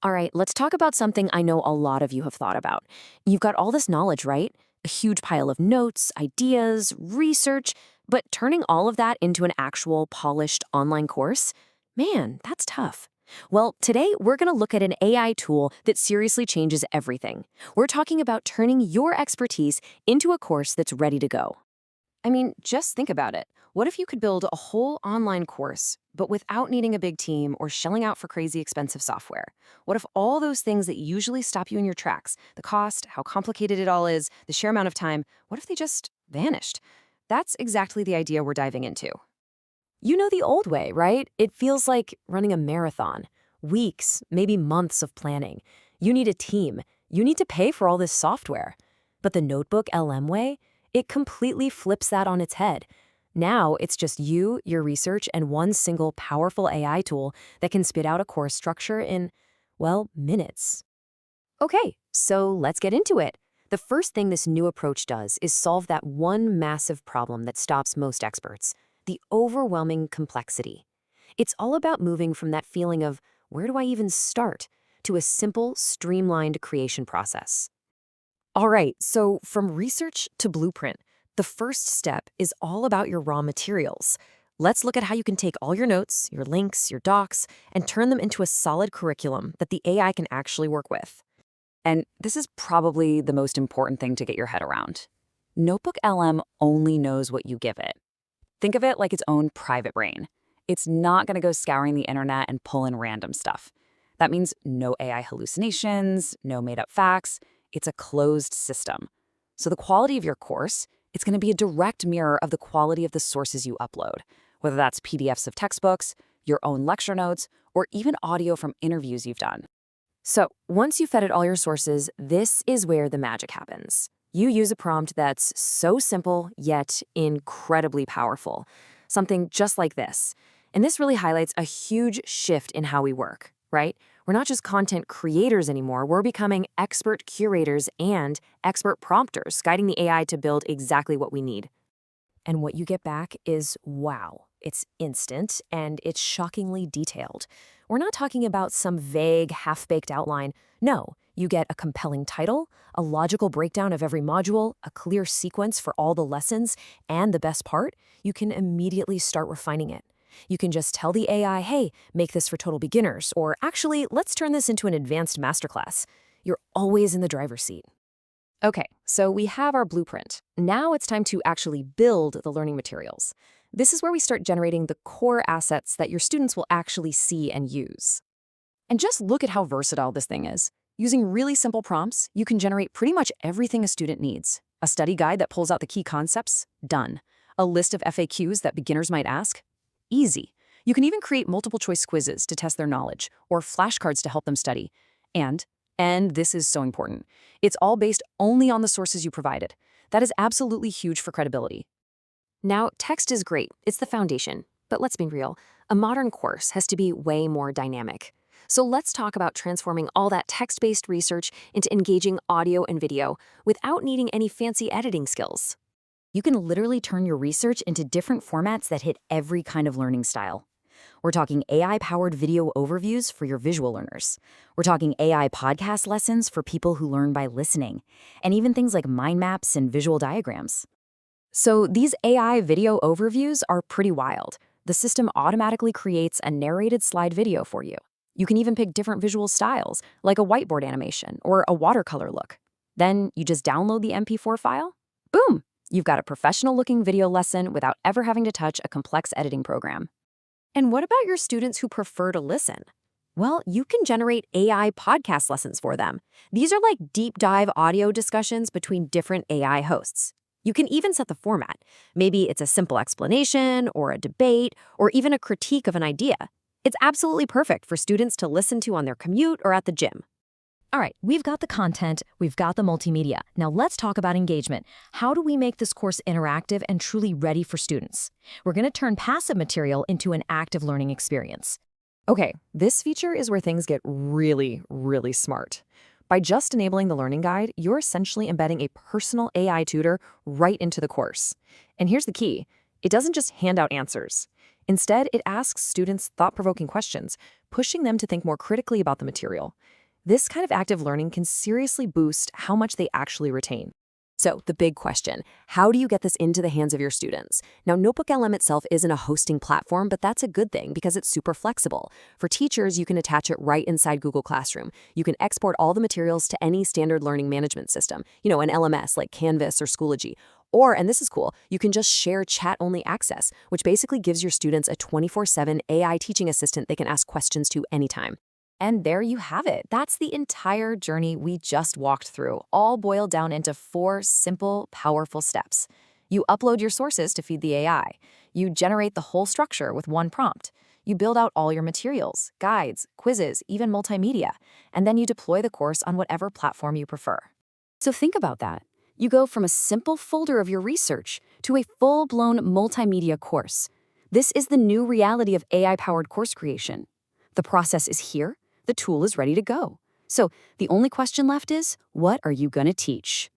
All right, let's talk about something I know a lot of you have thought about. You've got all this knowledge, right? A huge pile of notes, ideas, research, but turning all of that into an actual polished online course? Man, that's tough. Well, today we're going to look at an AI tool that seriously changes everything. We're talking about turning your expertise into a course that's ready to go. I mean, just think about it. What if you could build a whole online course, but without needing a big team or shelling out for crazy expensive software? What if all those things that usually stop you in your tracks, the cost, how complicated it all is, the sheer amount of time, what if they just vanished? That's exactly the idea we're diving into. You know the old way, right? It feels like running a marathon. Weeks, maybe months of planning. You need a team. You need to pay for all this software. But the Notebook LM way? It completely flips that on its head. Now it's just you, your research, and one single powerful AI tool that can spit out a course structure in, well, minutes. Okay, so let's get into it. The first thing this new approach does is solve that one massive problem that stops most experts, the overwhelming complexity. It's all about moving from that feeling of, where do I even start, to a simple, streamlined creation process. All right, so from research to blueprint, the first step is all about your raw materials. Let's look at how you can take all your notes, your links, your docs, and turn them into a solid curriculum that the AI can actually work with. And this is probably the most important thing to get your head around. Notebook LM only knows what you give it. Think of it like its own private brain. It's not going to go scouring the internet and pull in random stuff. That means no AI hallucinations, no made-up facts. It's a closed system. So the quality of your course, it's going to be a direct mirror of the quality of the sources you upload, whether that's PDFs of textbooks, your own lecture notes, or even audio from interviews you've done. So once you've vetted all your sources, this is where the magic happens. You use a prompt that's so simple, yet incredibly powerful. Something just like this. And this really highlights a huge shift in how we work, right? We're not just content creators anymore, we're becoming expert curators and expert prompters, guiding the AI to build exactly what we need. And what you get back is wow. It's instant and it's shockingly detailed. We're not talking about some vague, half-baked outline. No, you get a compelling title, a logical breakdown of every module, a clear sequence for all the lessons, and the best part, you can immediately start refining it. You can just tell the AI, hey, make this for total beginners, or actually, let's turn this into an advanced masterclass. You're always in the driver's seat. Okay, so we have our blueprint. Now it's time to actually build the learning materials. This is where we start generating the core assets that your students will actually see and use. And just look at how versatile this thing is. Using really simple prompts, you can generate pretty much everything a student needs. A study guide that pulls out the key concepts? Done. A list of FAQs that beginners might ask? Easy. You can even create multiple choice quizzes to test their knowledge, or flashcards to help them study. And this is so important, it's all based only on the sources you provided. That is absolutely huge for credibility. Now, text is great, it's the foundation. But let's be real, a modern course has to be way more dynamic. So let's talk about transforming all that text-based research into engaging audio and video without needing any fancy editing skills. You can literally turn your research into different formats that hit every kind of learning style. We're talking AI-powered video overviews for your visual learners. We're talking AI podcast lessons for people who learn by listening, and even things like mind maps and visual diagrams. So these AI video overviews are pretty wild. The system automatically creates a narrated slide video for you. You can even pick different visual styles, like a whiteboard animation or a watercolor look. Then you just download the MP4 file. Boom! You've got a professional-looking video lesson without ever having to touch a complex editing program. And what about your students who prefer to listen? Well, you can generate AI podcast lessons for them. These are like deep dive audio discussions between different AI hosts. You can even set the format. Maybe it's a simple explanation, or a debate, or even a critique of an idea. It's absolutely perfect for students to listen to on their commute or at the gym. All right, we've got the content, we've got the multimedia. Now let's talk about engagement. How do we make this course interactive and truly ready for students? We're going to turn passive material into an active learning experience. Okay, this feature is where things get really, really smart. By just enabling the learning guide, you're essentially embedding a personal AI tutor right into the course. And here's the key. It doesn't just hand out answers. Instead, it asks students thought-provoking questions, pushing them to think more critically about the material. This kind of active learning can seriously boost how much they actually retain. So, the big question, how do you get this into the hands of your students? Now, NotebookLM itself isn't a hosting platform, but that's a good thing because it's super flexible. For teachers, you can attach it right inside Google Classroom. You can export all the materials to any standard learning management system, an LMS like Canvas or Schoology. Or, and this is cool, you can just share chat-only access, which basically gives your students a 24/7 AI teaching assistant they can ask questions to anytime. And there you have it. That's the entire journey we just walked through, all boiled down into 4 simple, powerful steps. You upload your sources to feed the AI. You generate the whole structure with one prompt. You build out all your materials, guides, quizzes, even multimedia. And then you deploy the course on whatever platform you prefer. So think about that. You go from a simple folder of your research to a full-blown multimedia course. This is the new reality of AI-powered course creation. The process is here. The tool is ready to go. So the only question left is, what are you going to teach?